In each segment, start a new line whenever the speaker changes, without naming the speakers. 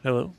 Hello.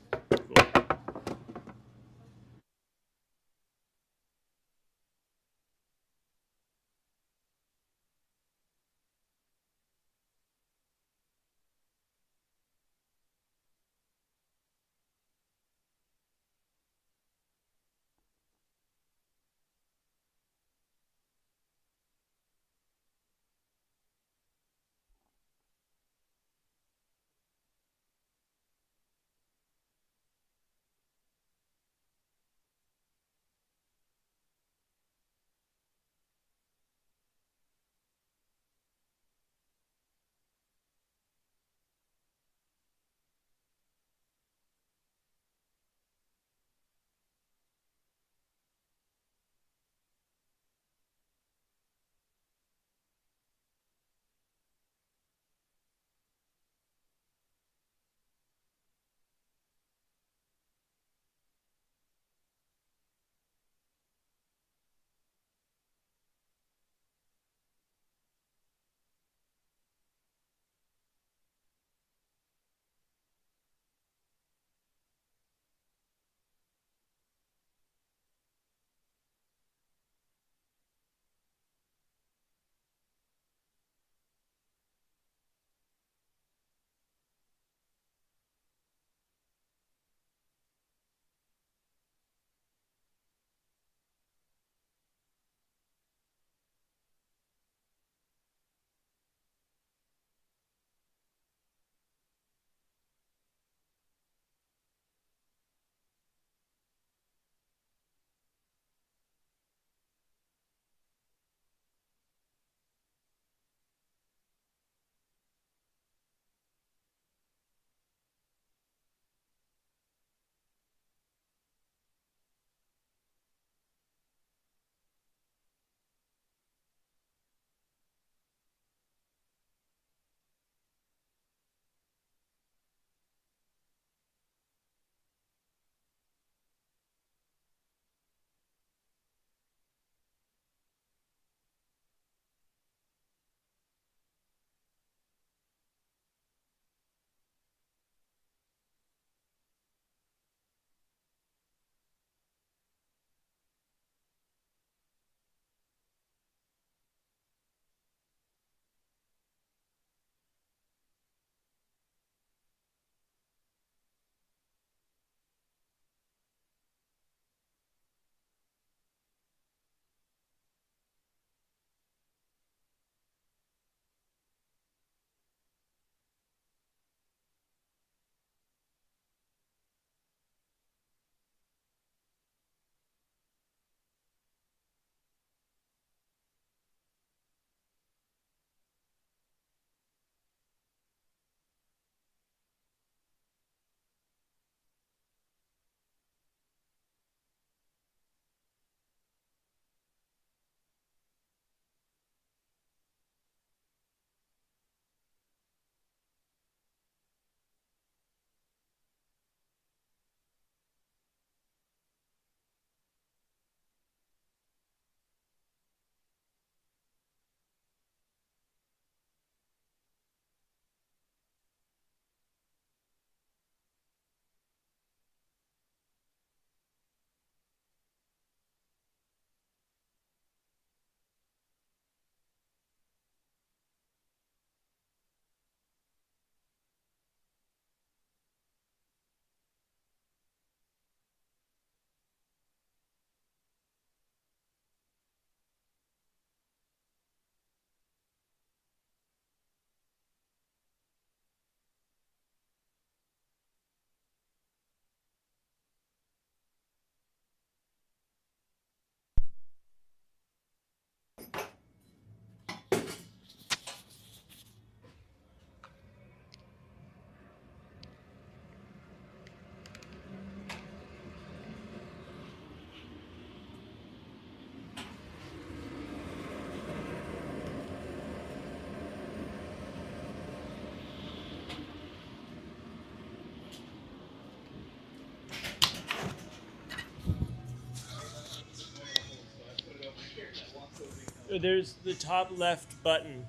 There's the top left button.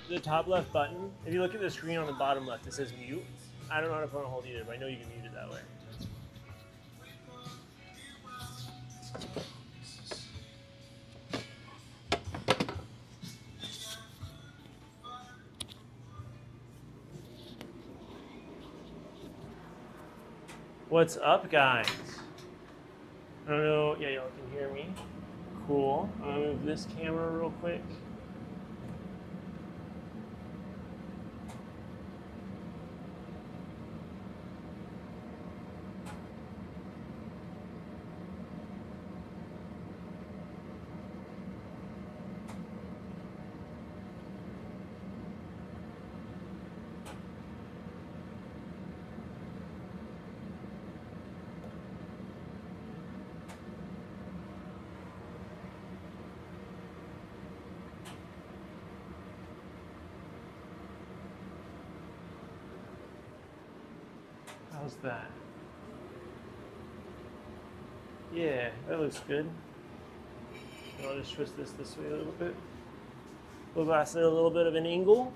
The top left button. If you look at the screen on the bottom left, it says mute. I don't know how to phone hold either, but I know you can mute it that way. What's up, guys? I don't know. Yeah, y'all can hear me. Cool. I'm gonna move this camera real quick. How's that? Yeah, that looks good. I'll just twist this way a little bit. We'll glass it a little bit of an angle.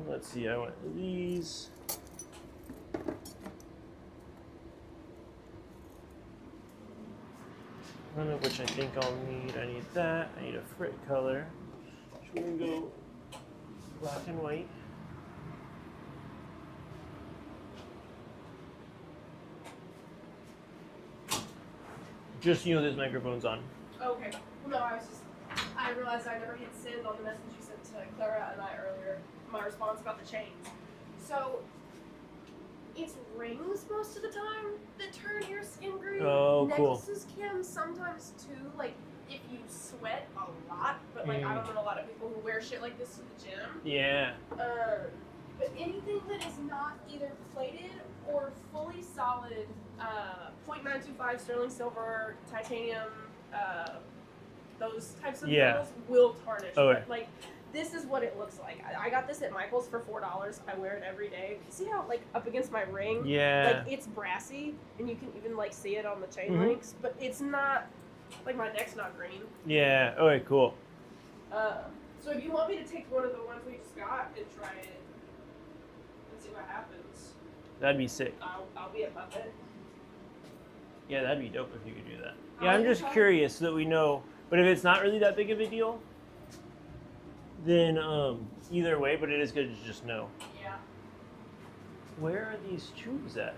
Let's see, I want these. One of which I think I'll need. I need that. I need a Frit color. We're gonna go black and white. Just so you know, this microphone's on.
Okay. No, I realized I never hit send on the message you sent to Clara and I earlier. My response about the chains. So, it's rings most of the time that turn your skin green.
Oh, cool.
Necklaces can sometimes too, like if you sweat a lot, but like I don't know a lot of people who wear shit like this to the gym.
Yeah.
But anything that is not either plated or fully solid, 0.925 sterling silver, titanium, those types of metals will tarnish.
Okay.
But, like, this is what it looks like. I got this at Michael's for $4. I wear it every day. See how, like, up against my ring?
Yeah.
Like, it's brassy, and you can even, like, see it on the chain links, but it's not, like, my neck's not green.
Yeah. Okay, cool.
So if you want me to take one of the ones we just got and try it and see what happens,
That'd be sick.
I'll be a puppet.
Yeah, that'd be dope if you could do that. Yeah, I'm just curious so that we know. But if it's not really that big of a deal, then either way, but it is good to just know.
Yeah.
Where are these tubes at?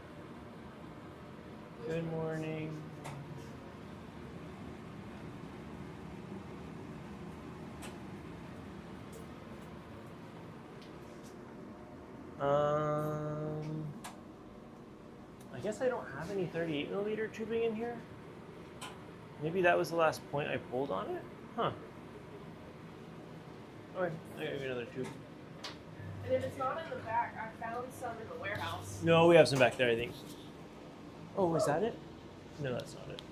Good morning. I guess I don't have any 38 millimeter tubing in here. Maybe that was the last point I pulled on it? Huh. Alright, I gotta get another tube.
And if it's not in the back, I found some in the warehouse.
No, we have some back there, I think. Oh, is that it? No, that's not it.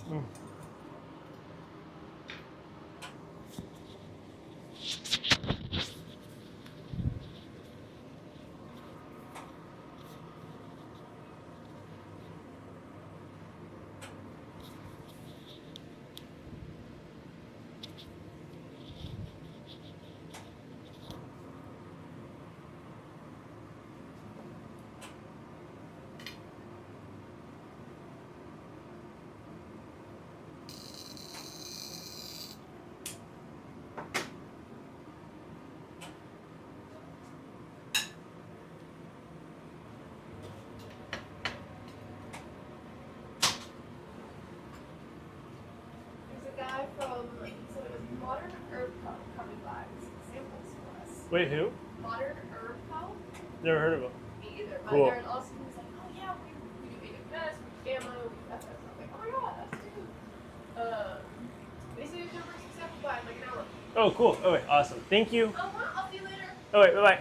Mm.
There's a guy from, he said it was Modern Herb Co. coming by with some samples for us.
Wait, who?
Modern Herb Co.
Never heard of them.
Me either. But
Cool.
they're in Austin. He's like, oh yeah, we do AWS, we do Gamma, we do FS. And I'm like, oh my god, that's dude. They say they're gonna bring some samples by in like an hour.
Oh, cool. Okay, awesome. Thank you.
I'll see you later.
Oh, wait, bye-bye.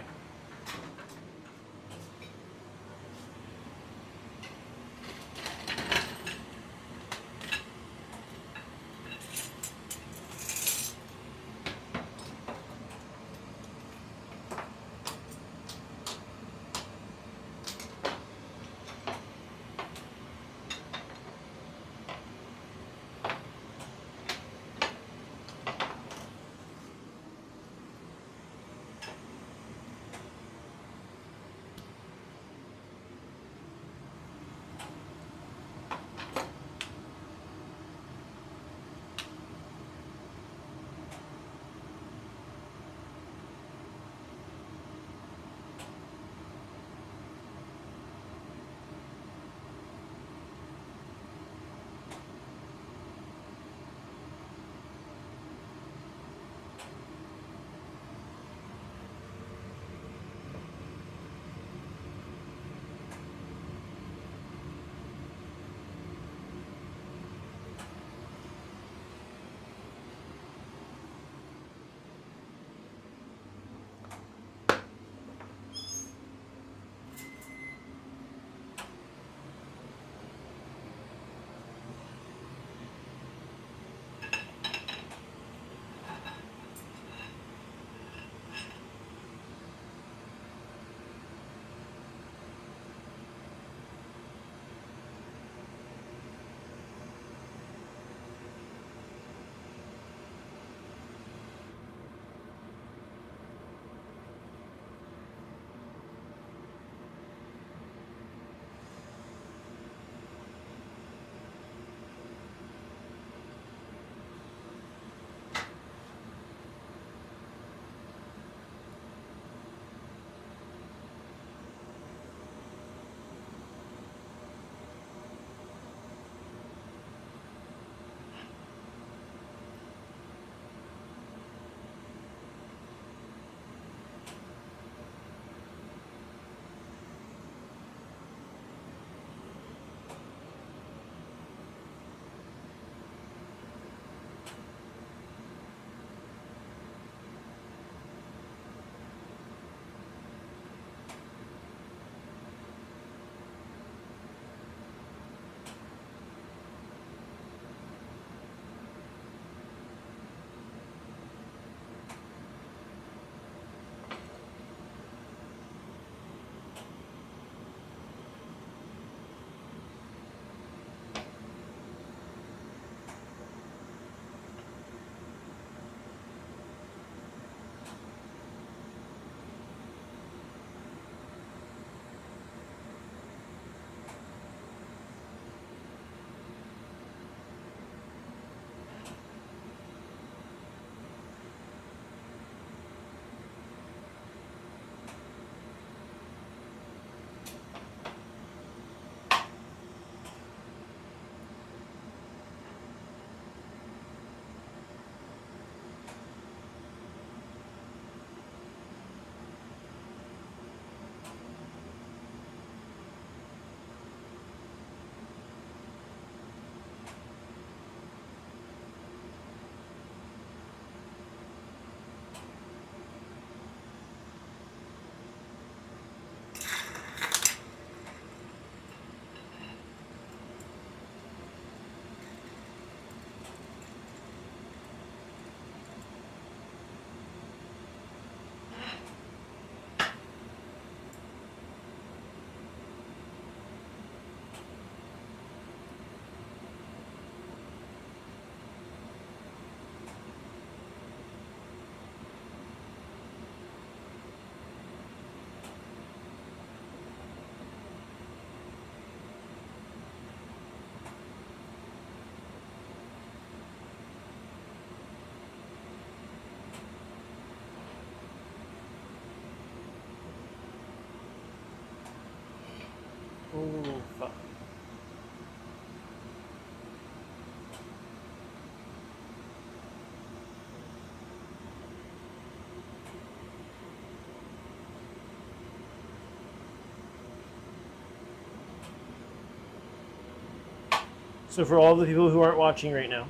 So for all the people who aren't watching right now,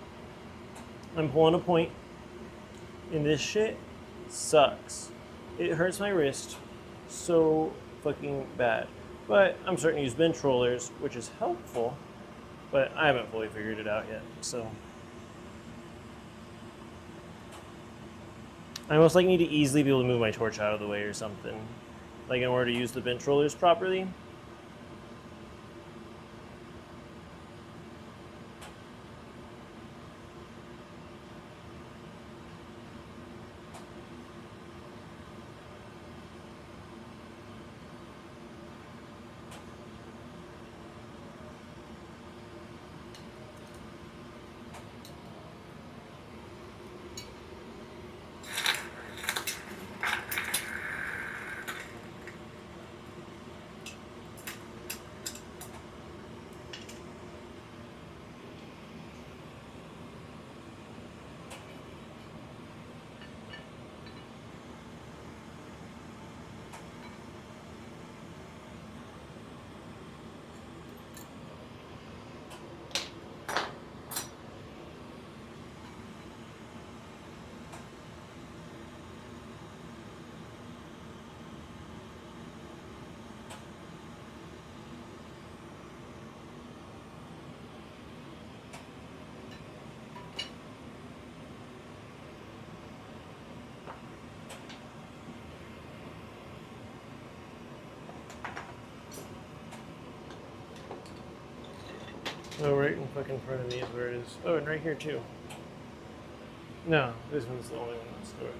I'm pulling a point, and this shit sucks. It hurts my wrist so fucking bad. But I'm starting to use bench rollers, which is helpful, but I haven't fully figured it out yet, so. I most like need to easily be able to move my torch out of the way or something, like in order to use the bench rollers properly. Oh, right in fucking front of me is where it is. Oh, and right here too. No, this one's the only one that's stored.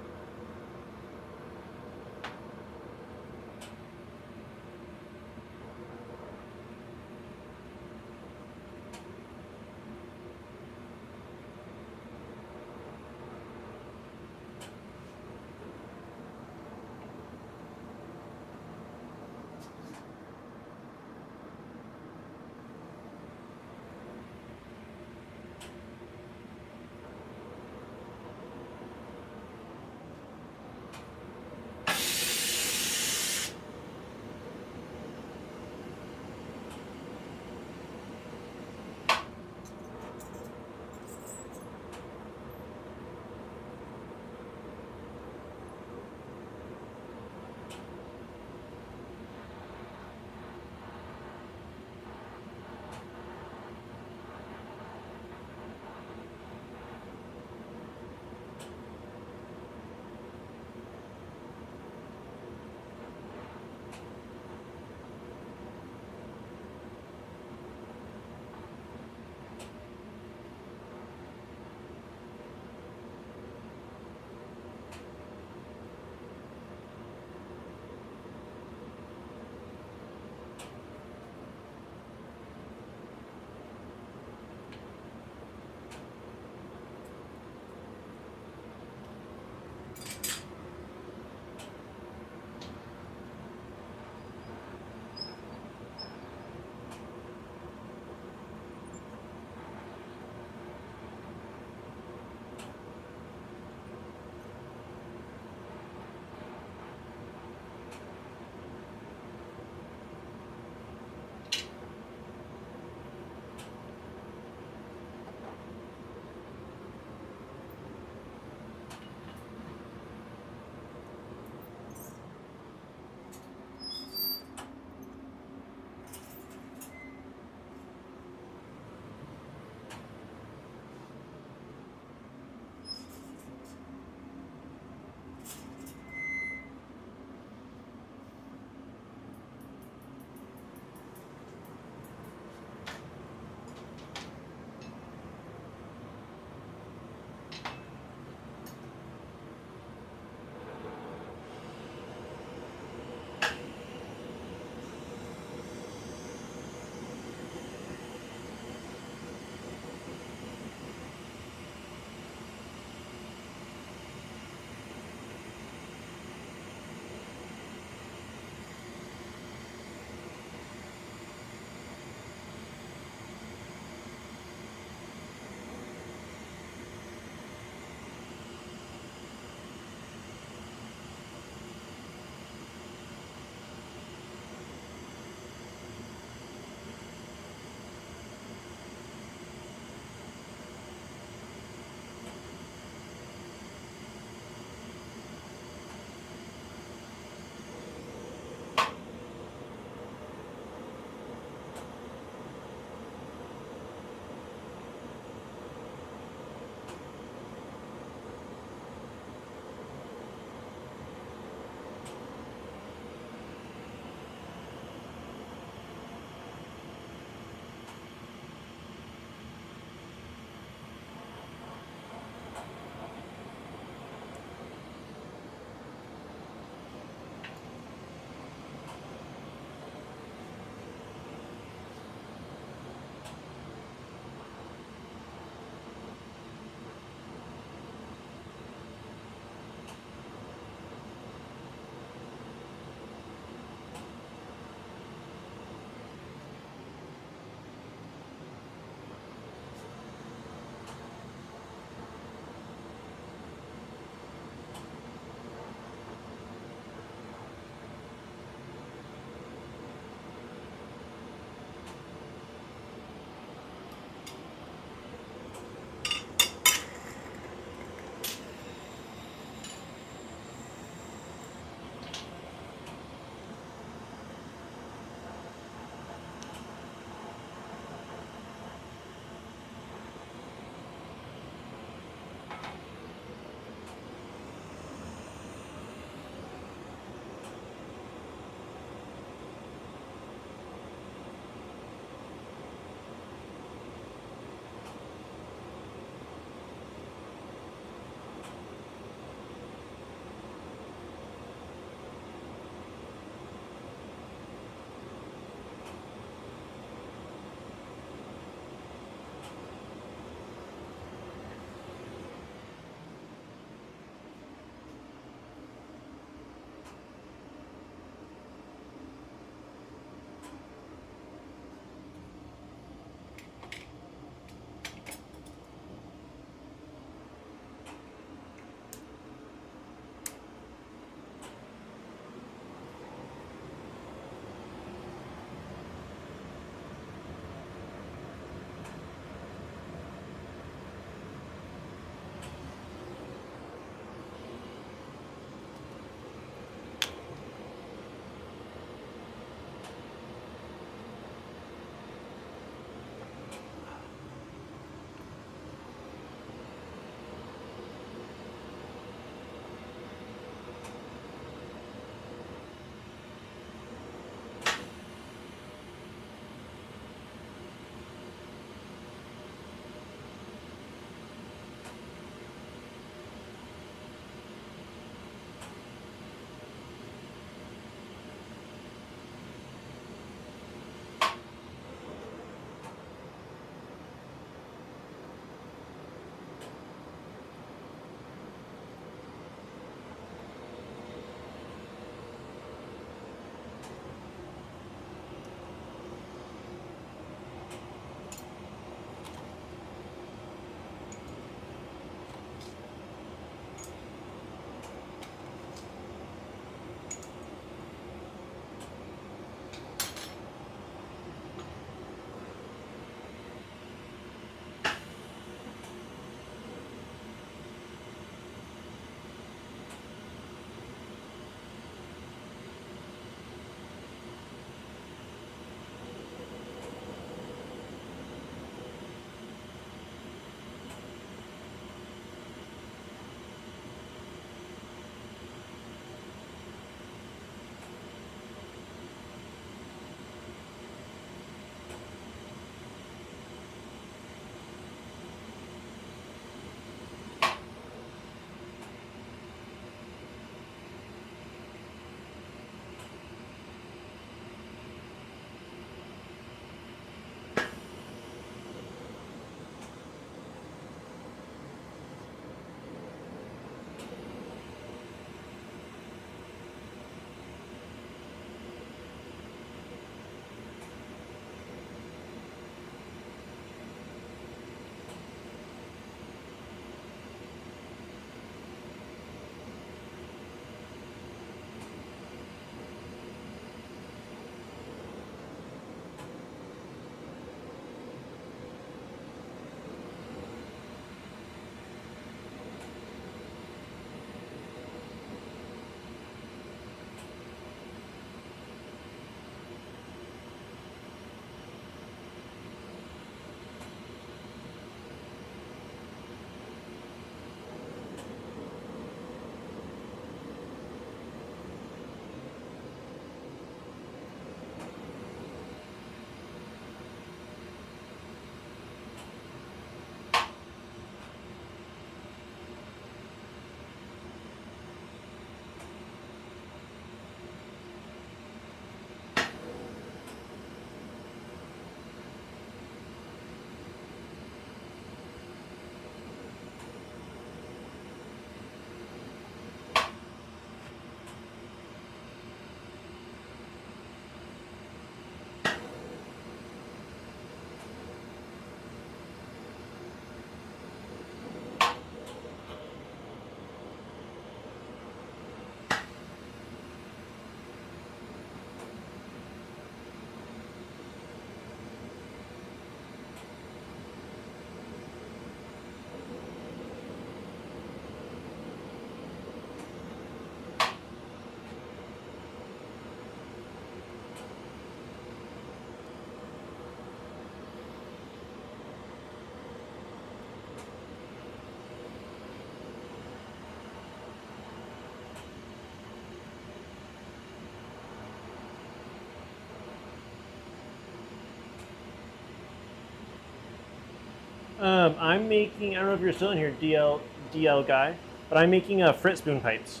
I'm making, I don't know if you're still in here, DL guy, but I'm making Frit spoon pipes.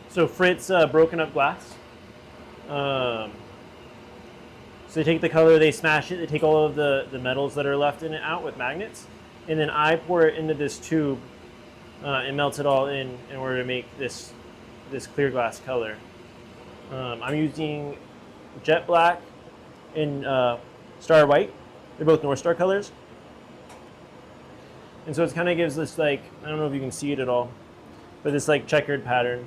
So Frit's broken up glass. Um, so they take the color, they smash it, they take all of the metals that are left in it out with magnets, and then I pour it into this tube and melt it all in order to make this clear glass color. I'm using jet black and star white. They're both North Star colors. And so it kind of gives this like, I don't know if you can see it at all, but this like checkered pattern.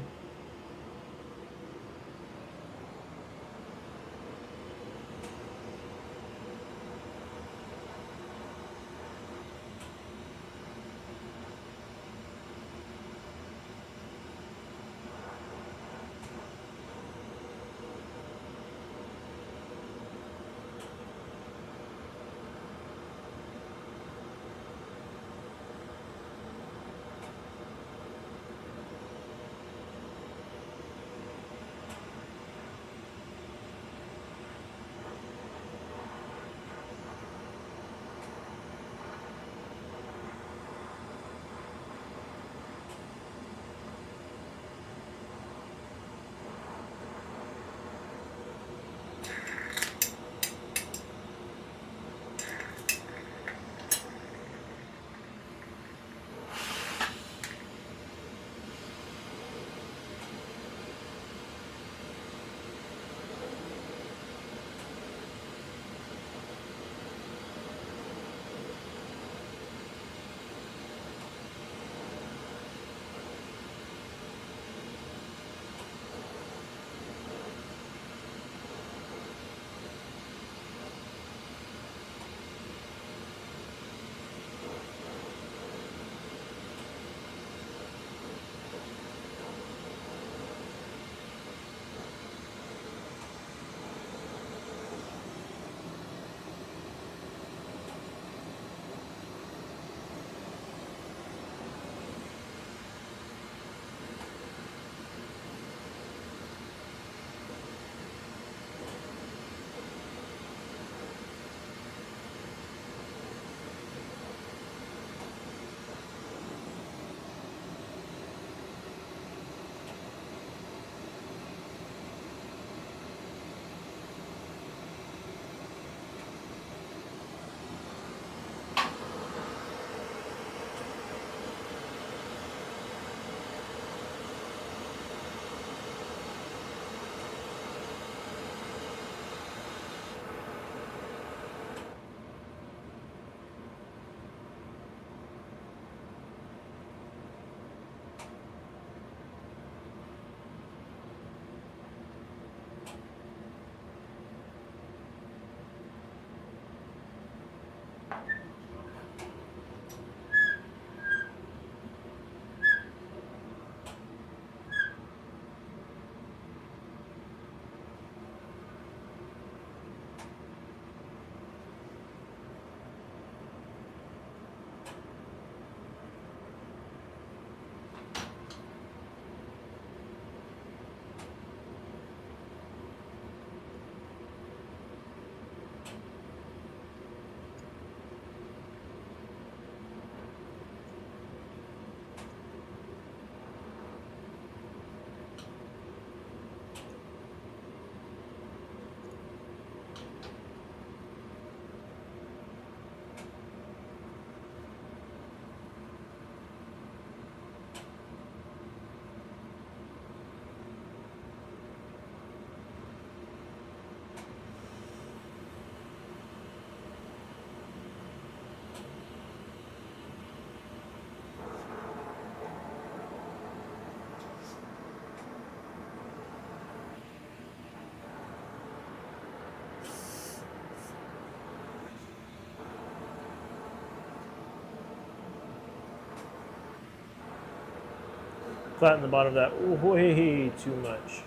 Flatten the bottom of that way too much.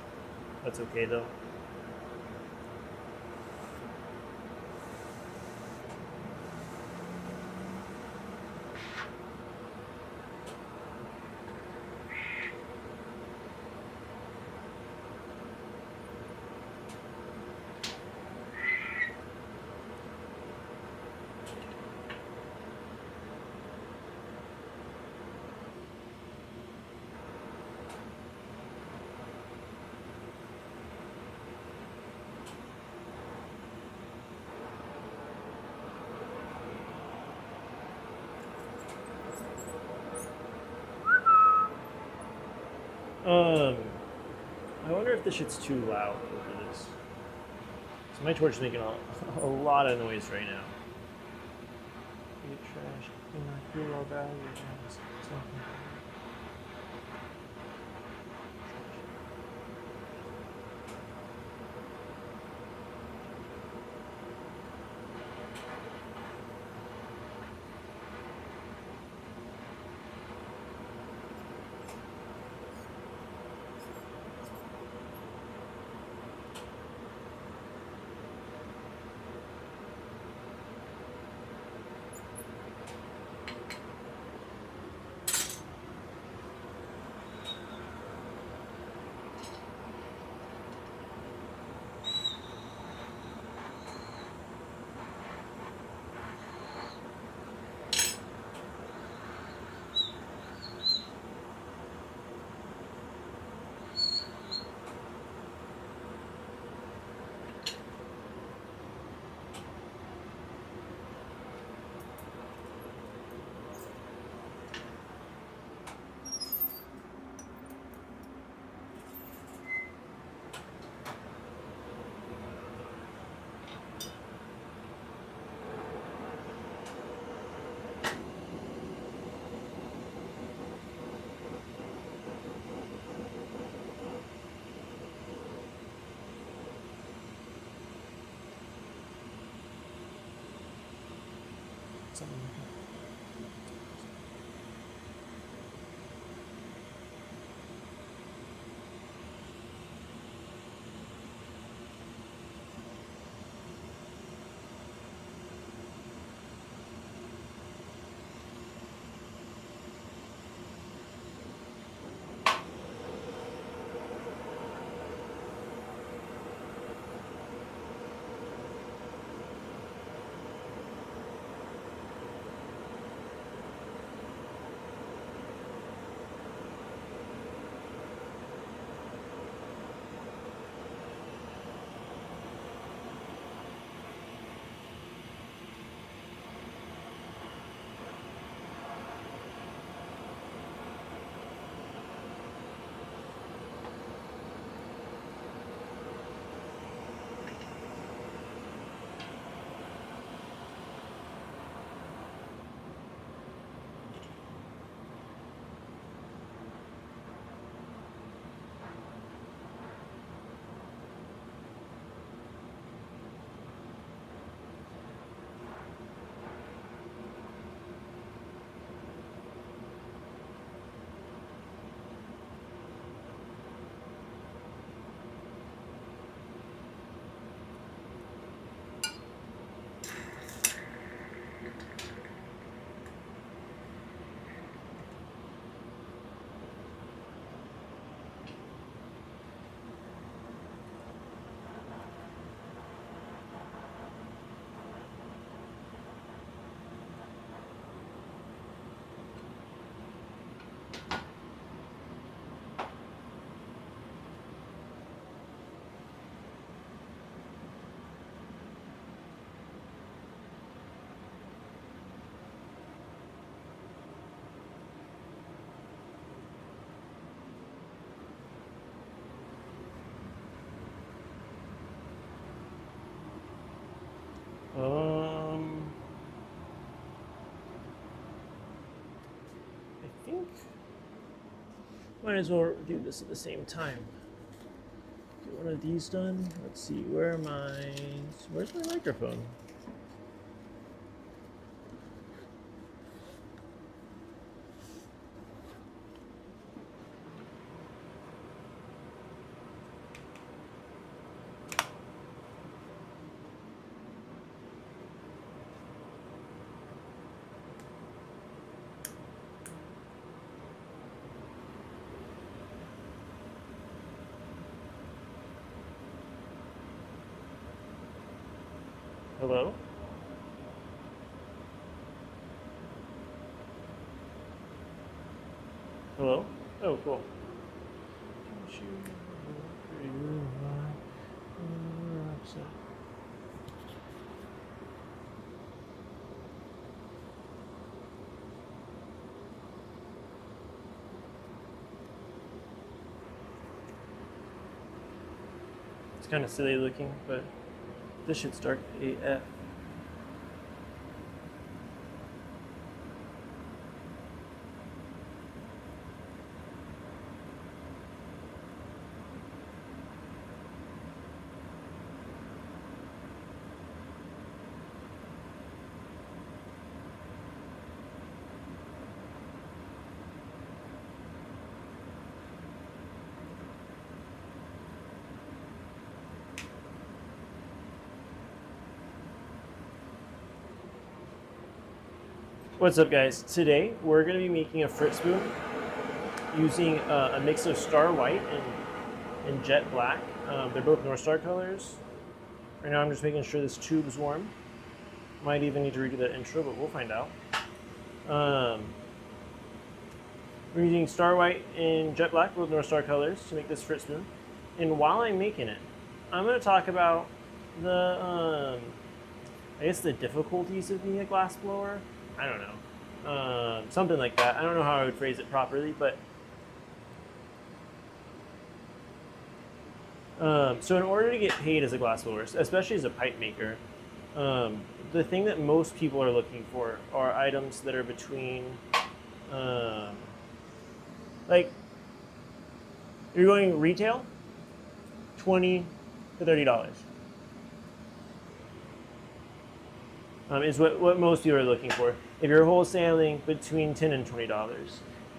That's okay though. Um, I wonder if this shit's too loud over this. So my torch is making a lot of noise right now. Get trash. Cool all bad. Something like that. I think might as well do this at the same time. Get one of these done. Let's see, where's my microphone? Hello? Hello? Oh, cool. It's kind of silly looking, but this shit's dark AF. What's up, guys? Today we're going to be making a Frit spoon using a mix of Star White and Jet Black. They're both North Star colors. Right now I'm just making sure this tube's warm. Might even need to redo that intro, but we'll find out. We're using Star White and Jet Black, both North Star colors, to make this Frit spoon. And while I'm making it, I'm going to talk about the, I guess the difficulties of being a glass blower. I don't know. Something like that. I don't know how I would phrase it properly, but so in order to get paid as a glass blower, especially as a pipe maker, the thing that most people are looking for are items that are between, like, you're going retail, $20 to $30. Is what most people are looking for. If you're wholesaling, between $10 and $20.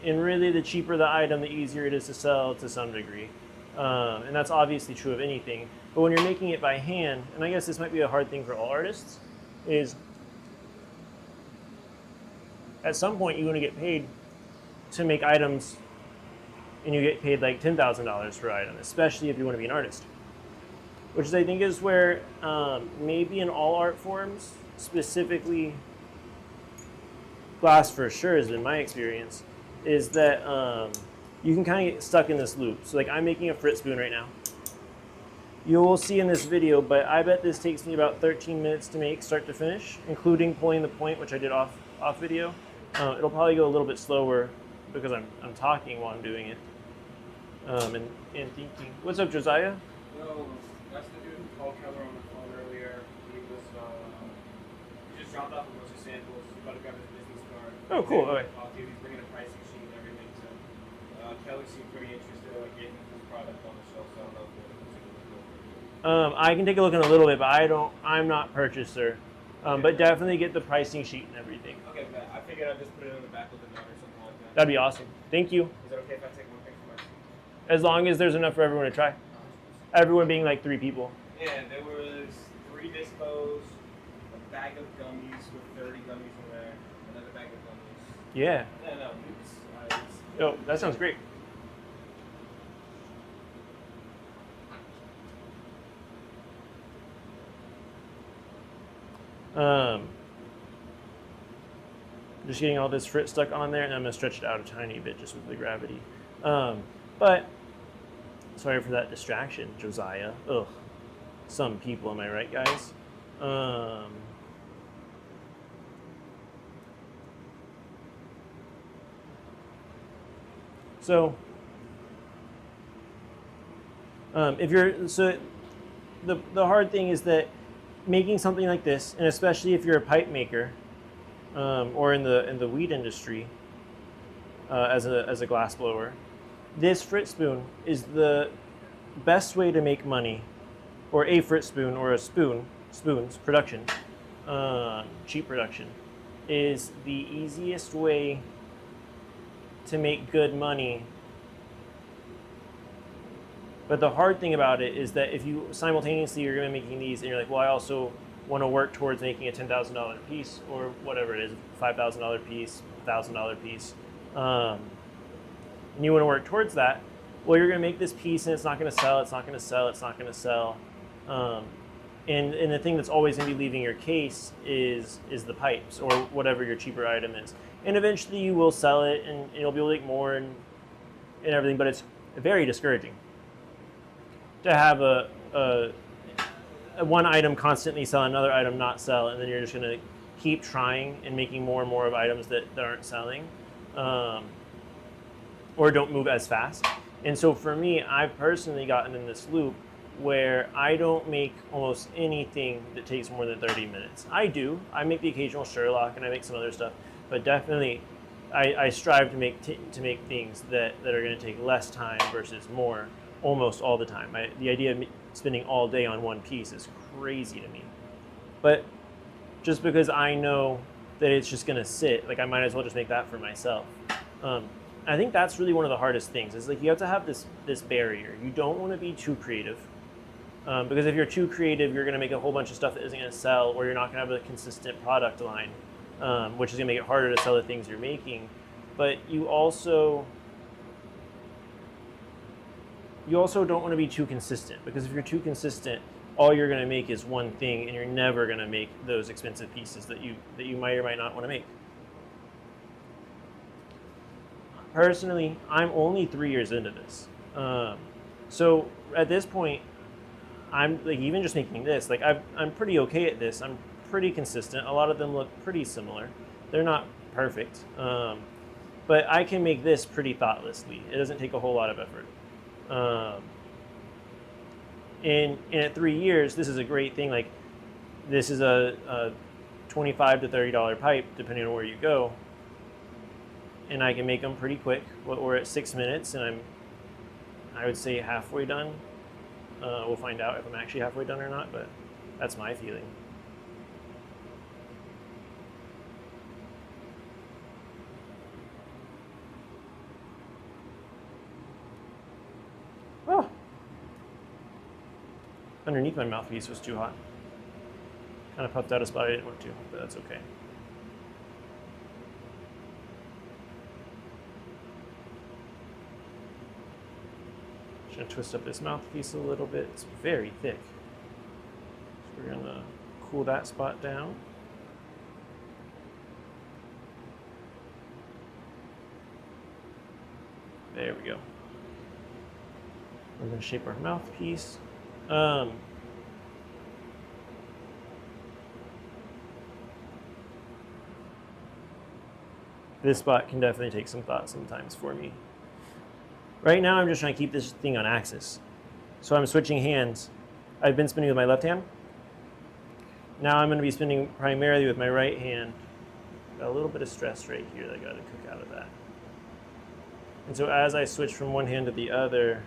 And really, the cheaper the item, the easier it is to sell to some degree. And that's obviously true of anything. But when you're making it by hand, and I guess this might be a hard thing for all artists, is at some point you want to get paid to make items, and you get paid like $10,000 per item, especially if you want to be an artist. Which I think is where maybe in all art forms, specifically glass for sure has been my experience, is that you can kind of get stuck in this loop. So like I'm making a Frit spoon right now. You will see in this video, but I bet this takes me about 13 minutes to make start to finish, including pulling the point, which I did off video. It'll probably go a little bit slower because I'm talking while I'm doing it. And thinking. What's up, Josiah?
No, that's the dude who called Keller on the phone earlier. He was he just dropped off a bunch of samples. He's about to grab his business card.
Oh, cool. Okay.
He's bringing a pricing sheet and everything. So Keller seemed pretty interested in like getting his product on the shelf. So I don't know if
I can take a look in a little bit, but I'm not purchaser. But definitely get the pricing sheet and everything.
Okay, but I figured I'd just put it in the back of the note or something like that.
That'd be awesome. Thank you.
Is it okay if I take one picture myself?
As long as there's enough for everyone to try. Everyone being like 3 people.
Yeah, there was 3 dispos, a bag of gummies with 30 gummies in there, another bag of gummies.
Yeah.
No,
Oh, that sounds great. Just getting all this Frit stuck on there, and I'm gonna stretch it out a tiny bit just with the gravity. But sorry for that distraction, Josiah. Ugh, some people, am I right, guys? So if you're the hard thing is that making something like this, and especially if you're a pipe maker or in the weed industry as a glass blower, this Frit spoon is the best way to make money, or a Frit spoon or a spoons production, cheap production, is the easiest way to make good money. But the hard thing about it is that if you simultaneously you're going to be making these and you're like, well, I also want to work towards making a $10,000 piece or whatever it is, $5,000 piece, $1,000 piece, and you want to work towards that, well, you're going to make this piece and it's not going to sell, it's not going to sell, it's not going to sell. And the thing that's always going to be leaving your case is the pipes or whatever your cheaper item is. And eventually you will sell it and you'll be able to make more and everything, but it's very discouraging to have a one item constantly sell, another item not sell, and then you're just going to keep trying and making more and more of items that aren't selling or don't move as fast. And so for me, I've personally gotten in this loop where I don't make almost anything that takes more than 30 minutes. I do. I make the occasional Sherlock and I make some other stuff, but definitely I strive to make things that are going to take less time versus more almost all the time. The idea of spending all day on one piece is crazy to me. But just because I know that it's just going to sit, like I might as well just make that for myself. I think that's really one of the hardest things is like you have to have this barrier. You don't want to be too creative. Because if you're too creative, you're going to make a whole bunch of stuff that isn't going to sell, or you're not going to have a consistent product line, which is going to make it harder to sell the things you're making. But you also don't want to be too consistent, because if you're too consistent, all you're going to make is one thing, and you're never going to make those expensive pieces that you might or might not want to make. Personally, I'm only 3 years into this, so at this point, I'm like even just making this. Like I'm pretty okay at this. I'm pretty consistent. A lot of them look pretty similar. They're not perfect, but I can make this pretty thoughtlessly. It doesn't take a whole lot of effort. And at 3 years, this is a great thing. Like this is a $25 to $30 pipe, depending on where you go. And I can make them pretty quick. We're at 6 minutes, and I would say halfway done. We'll find out if I'm actually halfway done or not, but that's my feeling. Oh. Underneath my mouthpiece was too hot. Kind of puffed out a spot I didn't want to, but that's okay. Just gonna twist up this mouthpiece a little bit. It's very thick. So we're gonna cool that spot down. There we go. We're gonna shape our mouthpiece. This spot can definitely take some thought sometimes for me. Right now, I'm just trying to keep this thing on axis. So I'm switching hands. I've been spinning with my left hand. Now I'm going to be spinning primarily with my right hand. Got a little bit of stress right here that I got to cook out of that. And so as I switch from one hand to the other,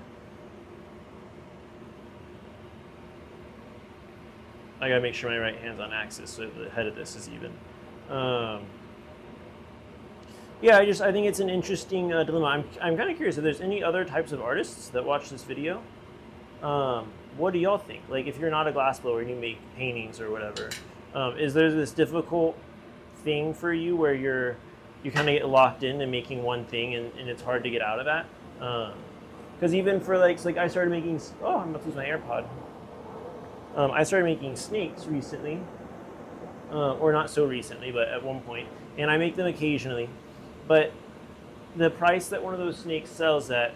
I got to make sure my right hand's on axis so the head of this is even. Yeah, I think it's an interesting dilemma. I'm kind of curious if there's any other types of artists that watch this video. What do y'all think? Like, if you're not a glass blower and you make paintings or whatever, is there this difficult thing for you where you kind of get locked into making one thing and it's hard to get out of that? Because even for like I started making, I'm about to lose my AirPod. I started making snakes recently, or not so recently, but at one point, and I make them occasionally. But the price that one of those snakes sells at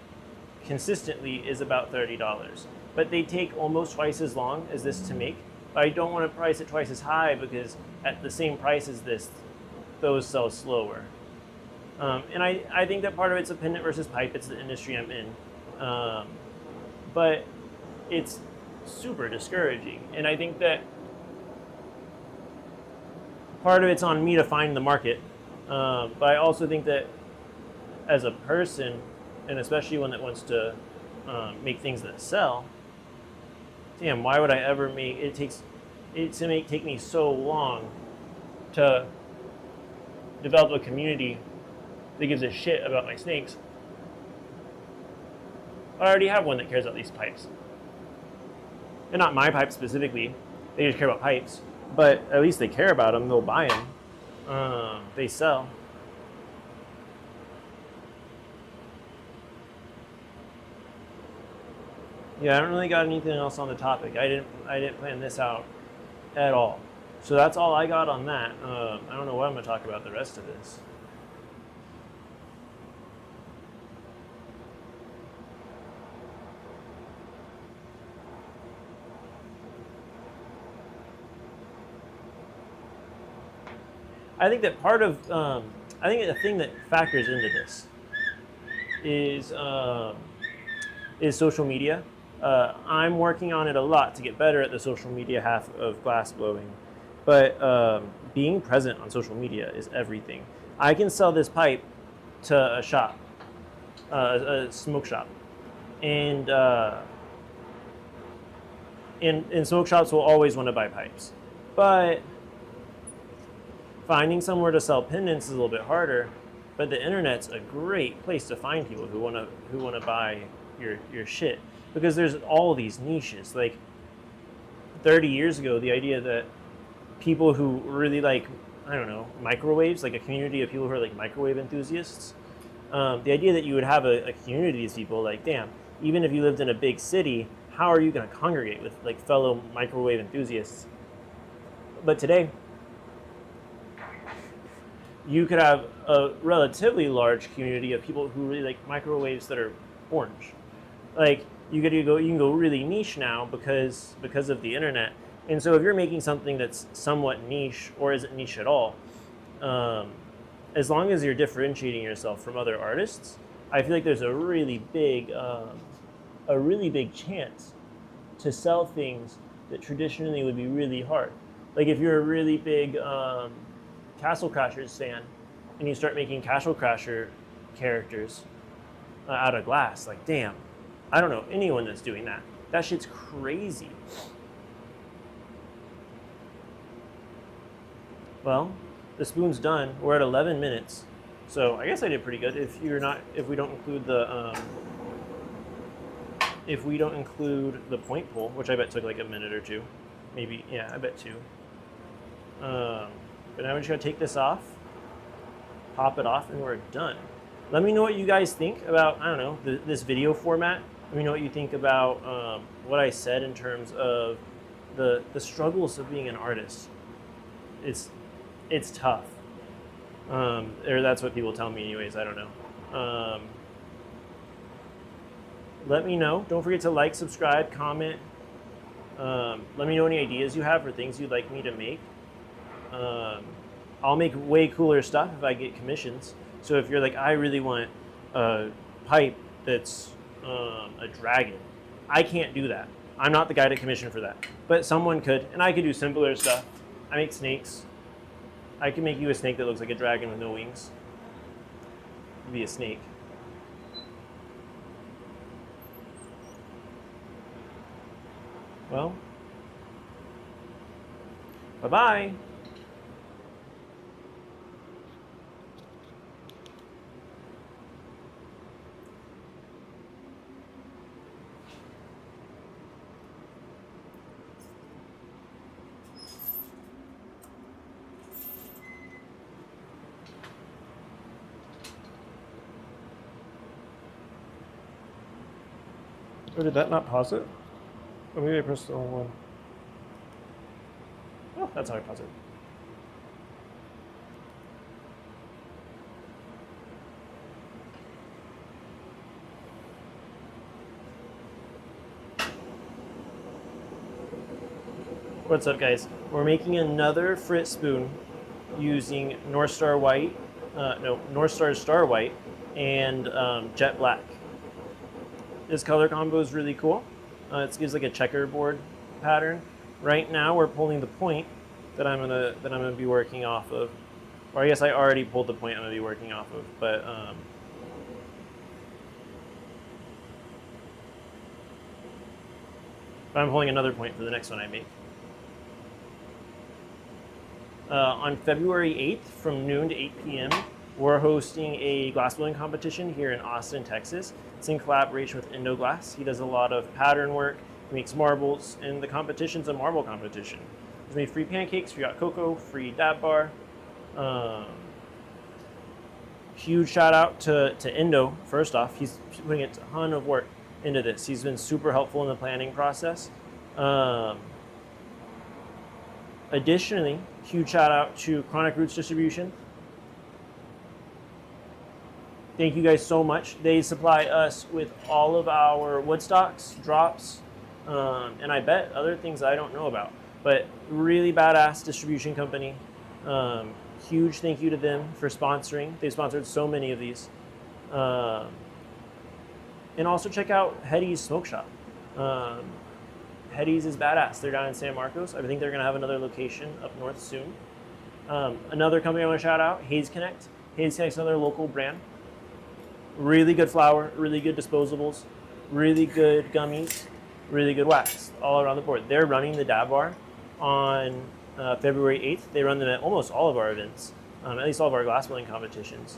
consistently is about $30. But they take almost twice as long as this to make. But I don't want to price it twice as high because at the same price as this, those sell slower. And I think that part of it's a pendant versus pipe. It's the industry I'm in. But it's super discouraging. And I think that part of it's on me to find the market. But I also think that as a person, and especially one that wants to make things that sell, damn, why would I ever make it? Take me so long to develop a community that gives a shit about my snakes. I already have one that cares about these pipes, and not my pipes specifically. They just care about pipes, but at least they care about them. They'll buy them. They sell. Yeah, I don't really got anything else on the topic. I didn't plan this out at all. So that's all I got on that. I don't know what I'm going to talk about the rest of this. I think that part of, I think the thing that factors into this is social media. I'm working on it a lot to get better at the social media half of glassblowing, but being present on social media is everything. I can sell this pipe to a shop, a smoke shop, and smoke shops will always want to buy pipes, but finding somewhere to sell pendants is a little bit harder. But the internet's a great place to find people who wanna buy your shit, because there's all these niches. Like 30 years ago, the idea that people who really like, I don't know, microwaves, like a community of people who are like microwave enthusiasts, the idea that you would have a community of these people, like, damn, even if you lived in a big city, how are you going to congregate with like fellow microwave enthusiasts? But today, you could have a relatively large community of people who really like microwaves that are orange. Like you can go really niche now because of the internet. And so if you're making something that's somewhat niche or isn't niche at all, as long as you're differentiating yourself from other artists, I feel like there's a really big chance to sell things that traditionally would be really hard. Like if you're a really big Castle Crashers fan and you start making Castle Crasher characters out of glass, like, damn, I don't know anyone that's doing that. That shit's crazy. Well, the spoon's done. We're at 11 minutes, so I guess I did pretty good. If we don't include the point pull, which I bet took like a minute or two, maybe. Yeah, I bet 2. But now we're just gonna take this off, pop it off, and we're done. Let me know what you guys think about, I don't know, this video format. Let me know what you think about what I said in terms of the struggles of being an artist. It's tough. Or that's what people tell me anyways, I don't know. Let me know. Don't forget to like, subscribe, comment. Let me know any ideas you have for things you'd like me to make. I'll make way cooler stuff if I get commissions. So if you're like, I really want a pipe that's a dragon, I can't do that. I'm not the guy to commission for that. But someone could, and I could do simpler stuff. I make snakes. I can make you a snake that looks like a dragon with no wings. It'd be a snake. Well, bye-bye. Or did that not pause it? Or maybe I pressed the wrong one. Oh, that's how I pause it. What's up, guys? We're making another Frit spoon using North Star White, North Star Star White, and Jet Black. This color combo is really cool. It gives like a checkerboard pattern. Right now, we're pulling the point that I'm gonna be working off of, or I guess I already pulled the point I'm gonna be working off of, but I'm pulling another point for the next one I make. On February 8th from noon to 8 p.m., we're hosting a glassblowing competition here in Austin, Texas. It's in collaboration with Glass. He does a lot of pattern work, he makes marbles, and the competition's a marble competition. There's gonna be free pancakes, free hot cocoa, free dab bar. Huge shout out to Indo, first off. He's putting a ton of work into this. He's been super helpful in the planning process. Additionally, huge shout out to Chronic Roots Distribution. Thank you guys so much. They supply us with all of our wood stocks, drops, and I bet other things I don't know about. But really badass distribution company. Huge thank you to them for sponsoring. They've sponsored so many of these. And also check out Hetty's Smoke Shop. Hetty's is badass. They're down in San Marcos. I think they're going to have another location up north soon. Another company I want to shout out, Haze Connect. Haze Connect's another local brand. Really good flour, really good disposables, really good gummies, really good wax, all around the board. They're running the Dab Bar on February 8th. They run them at almost all of our events, at least all of our glassblowing competitions.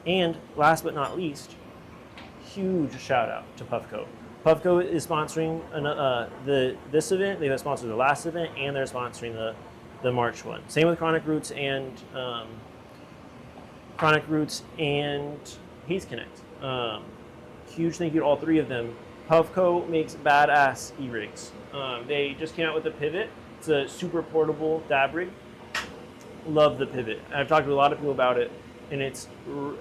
And last but not least, huge shout out to Puffco. Puffco is sponsoring this event. They've sponsored the last event, and they're sponsoring the March one. Same with Chronic Roots and Haze Connect. Huge thank you to all three of them. Puffco makes badass e-rigs. They just came out with a Pivot. It's a super portable dab rig. Love the Pivot. I've talked to a lot of people about it, and it's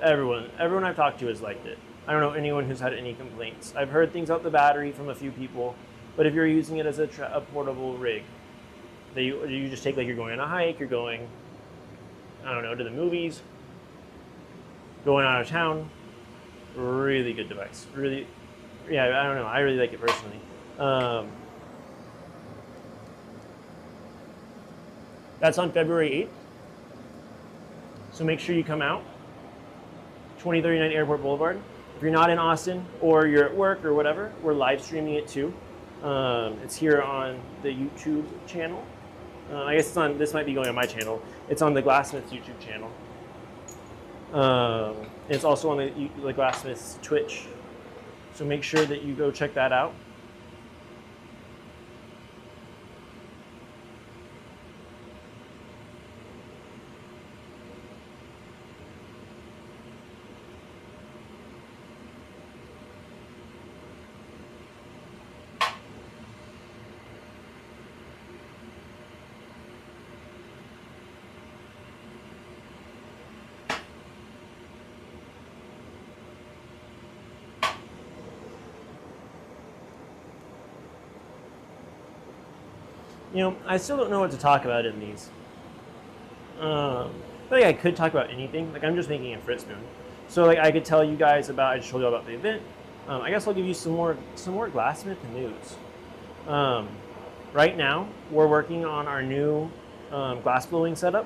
everyone I've talked to has liked it. I don't know anyone who's had any complaints. I've heard things about the battery from a few people, but if you're using it as a portable rig, that you just take, like you're going on a hike, you're going, I don't know, to the movies, going out of town, really good device. Really, yeah, I don't know. I really like it personally. That's on February 8th. So make sure you come out. 2039 Airport Boulevard. If you're not in Austin or you're at work or whatever, we're live streaming it too. It's here on the YouTube channel. I guess it's on, this might be going on my channel. It's on the Glassmiths YouTube channel. It's also on the Glassmiths Twitch. So make sure that you go check that out. You know, I still don't know what to talk about in these. But like, I could talk about anything. Like, I'm just making a Frit spoon. So like, I could tell you guys about, I just told you all about the event. I guess I'll give you some more Glassmith news. Right now, we're working on our new glassblowing setup.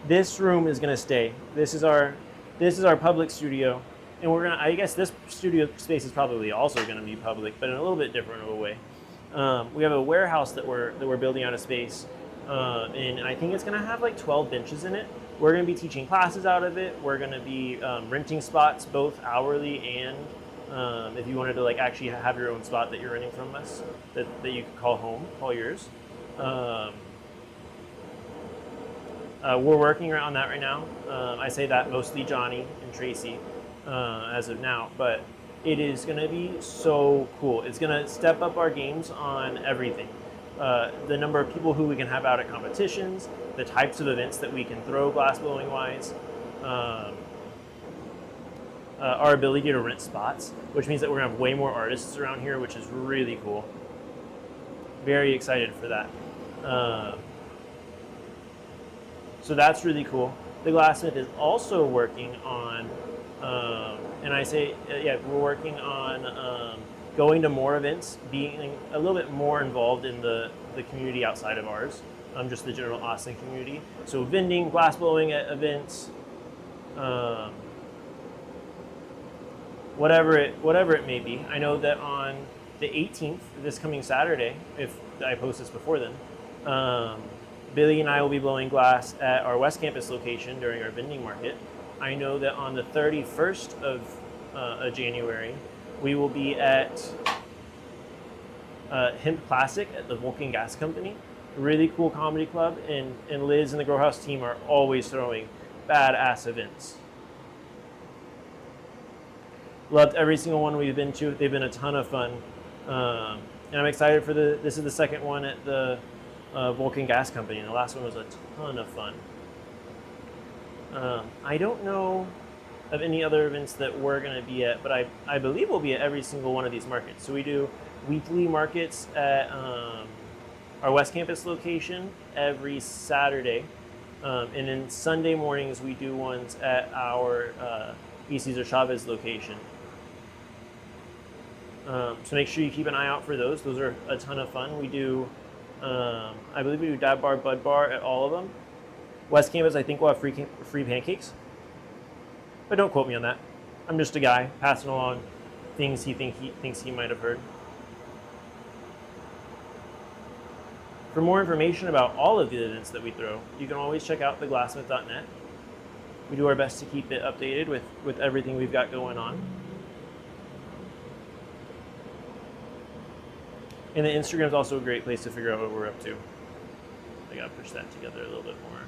This room is gonna stay. This is our public studio. And we're gonna, I guess this studio space is probably also gonna be public, but in a little bit different of a way. We have a warehouse that we're building out of space, and I think it's gonna have like 12 benches in it. We're gonna be teaching classes out of it. We're gonna be renting spots both hourly and if you wanted to like actually have your own spot that you're renting from us, that you could call home, call yours. We're working on that right now. I say that mostly Johnny and Tracy as of now, but it is going to be so cool. It's going to step up our games on everything. The number of people who we can have out at competitions, the types of events that we can throw glassblowing wise, our ability to rent spots, which means that we're going to have way more artists around here, which is really cool. Very excited for that. So that's really cool. The Glassmith is also working on and I say, yeah, we're working on going to more events, being a little bit more involved in the community outside of ours, just the general Austin community. So vending, glassblowing at events, whatever it may be. I know that on the 18th, this coming Saturday, if I post this before then, Billy and I will be blowing glass at our West Campus location during our vending market. I know that on the 31st of January, we will be at Hemp Classic at the Vulcan Gas Company. Really cool comedy club, and Liz and the Grow House team are always throwing badass events. Loved every single one we've been to. They've been a ton of fun. And I'm excited for this is the second one at the Vulcan Gas Company, and the last one was a ton of fun. I don't know of any other events that we're going to be at, but I believe we'll be at every single one of these markets. So we do weekly markets at our West Campus location every Saturday, and then Sunday mornings we do ones at our E. Cesar Chavez location. So make sure you keep an eye out for those. Those are a ton of fun. We do, I believe we do Dab Bar, Bud Bar at all of them. West Campus, I think, will have free pancakes. But don't quote me on that. I'm just a guy passing along things he thinks he might have heard. For more information about all of the events that we throw, you can always check out theglassmith.net. We do our best to keep it updated with everything we've got going on. And the Instagram is also a great place to figure out what we're up to. I gotta push that together a little bit more.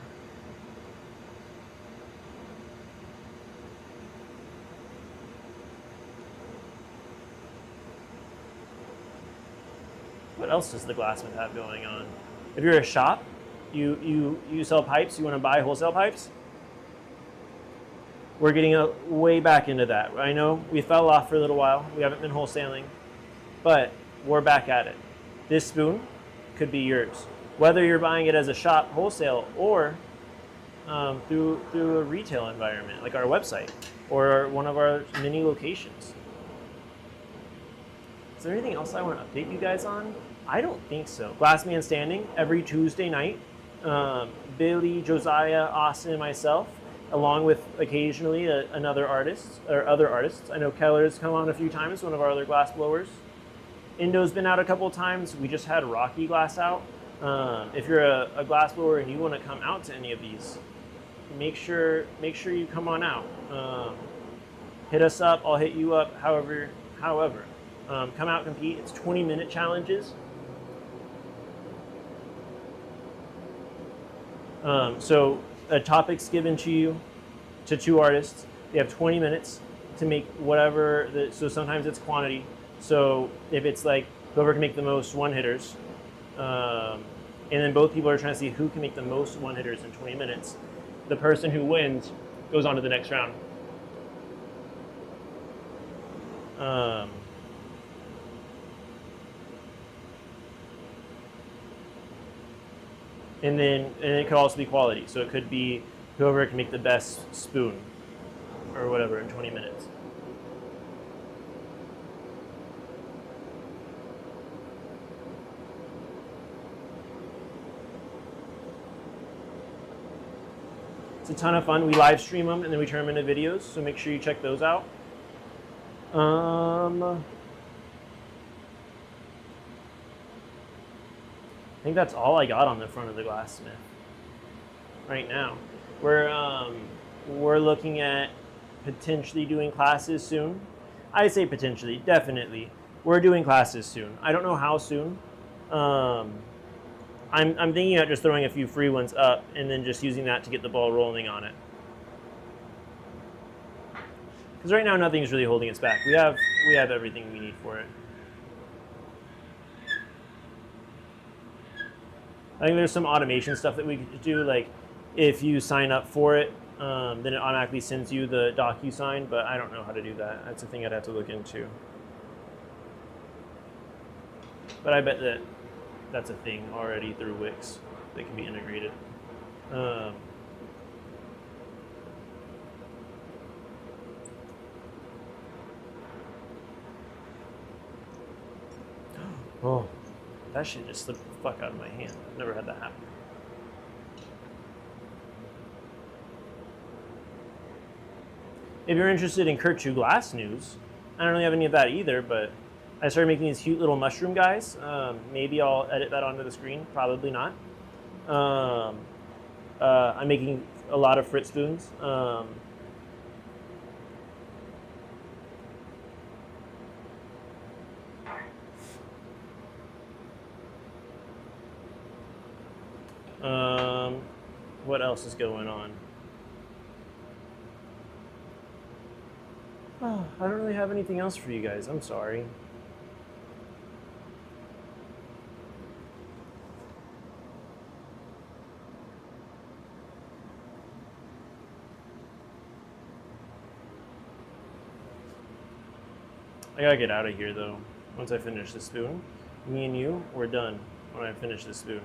What else does the Glassmith have going on? If you're a shop, you sell pipes, you want to buy wholesale pipes, we're getting way back into that. I know we fell off for a little while. We haven't been wholesaling, but we're back at it. This spoon could be yours. Whether you're buying it as a shop wholesale or through a retail environment like our website or one of our mini locations. Is there anything else I want to update you guys on? I don't think so. Glass Man Standing every Tuesday night. Billy, Josiah, Austin, and myself, along with occasionally another artist or other artists. I know Keller's come on a few times, one of our other glass blowers. Indo's been out a couple of times. We just had Rocky Glass out. If you're a glass blower and you want to come out to any of these, make sure you come on out. Hit us up. I'll hit you up. However, come out, compete. It's 20-minute challenges. So a topic's given to you, to two artists. They have 20 minutes to make whatever. So sometimes it's quantity. So if it's like whoever can make the most one-hitters, and then both people are trying to see who can make the most one-hitters in 20 minutes, the person who wins goes on to the next round. And then it could also be quality. So it could be whoever can make the best spoon or whatever in 20 minutes. It's a ton of fun. We live stream them and then we turn them into videos. So make sure you check those out. I think that's all I got on the front of the Glassmith right now. We're looking at potentially doing classes soon. I say potentially, definitely. We're doing classes soon. I don't know how soon. I'm thinking about just throwing a few free ones up and then just using that to get the ball rolling on it. Because right now nothing's really holding us back. We have everything we need for it. I think there's some automation stuff that we could do, like if you sign up for it, then it automatically sends you the DocuSign, but I don't know how to do that. That's a thing I'd have to look into. But I bet that's a thing already through Wix that can be integrated. Oh, that shit just slipped the fuck out of my hand. I've never had that happen. If you're interested in Kurtooglass news, I don't really have any of that either, but I started making these cute little mushroom guys. Maybe I'll edit that onto the screen. Probably not. I'm making a lot of Frit spoons. What else is going on? Oh, I don't really have anything else for you guys. I'm sorry. I gotta get out of here though. Once I finish this spoon, me and you, we're done. When I finish this spoon,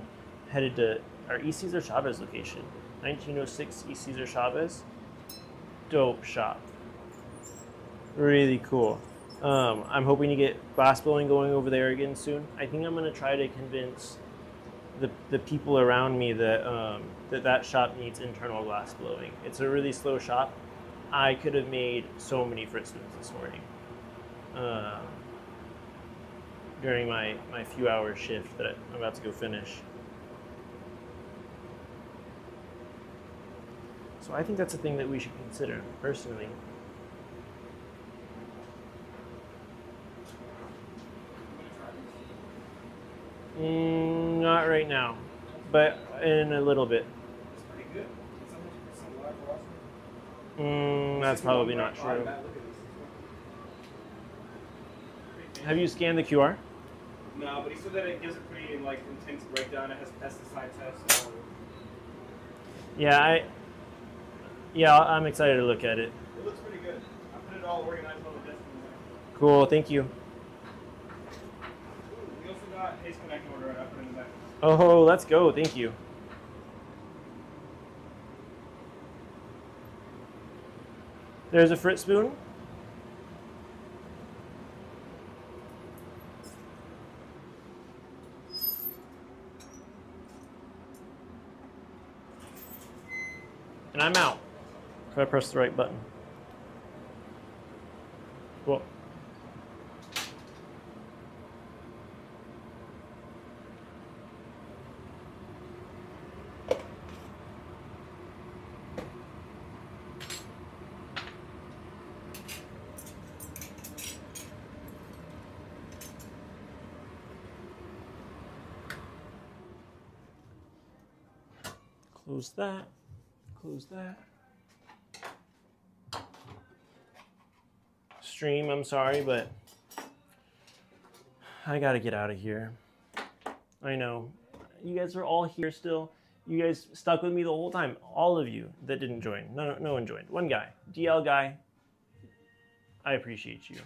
headed to our E. Cesar Chavez location, 1906 E. Cesar Chavez. Dope shop. Really cool. I'm hoping to get glassblowing going over there again soon. I think I'm going to try to convince the people around me that that shop needs internal glassblowing. It's a really slow shop. I could have made so many Frit spoons this morning during my few hour shift that I'm about to go finish. So I think that's a thing that we should consider, personally. Not right now, but in a little bit.
It's pretty good. It's 100% live velocity.
That's probably not true. Have you scanned the QR?
No, but he said that it gives a pretty like intense breakdown. It has pesticide tests. So
Yeah, I'm excited to look at it.
it looks pretty good. I put it all organized on the desk in there.
Cool, thank you.
Ooh, we also got Ace Connect order. I put it in the back.
Oh, let's go, thank you. There's a Frit spoon. And I'm out. If I press the right button. Cool. Close that. Close that. Stream, I'm sorry, but I gotta get out of here. I know. You guys are all here still. You guys stuck with me the whole time. All of you that didn't join. No one joined. One guy. DL guy. I appreciate you.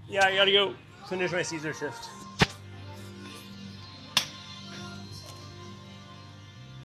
Yeah, I gotta go finish my Caesar shift.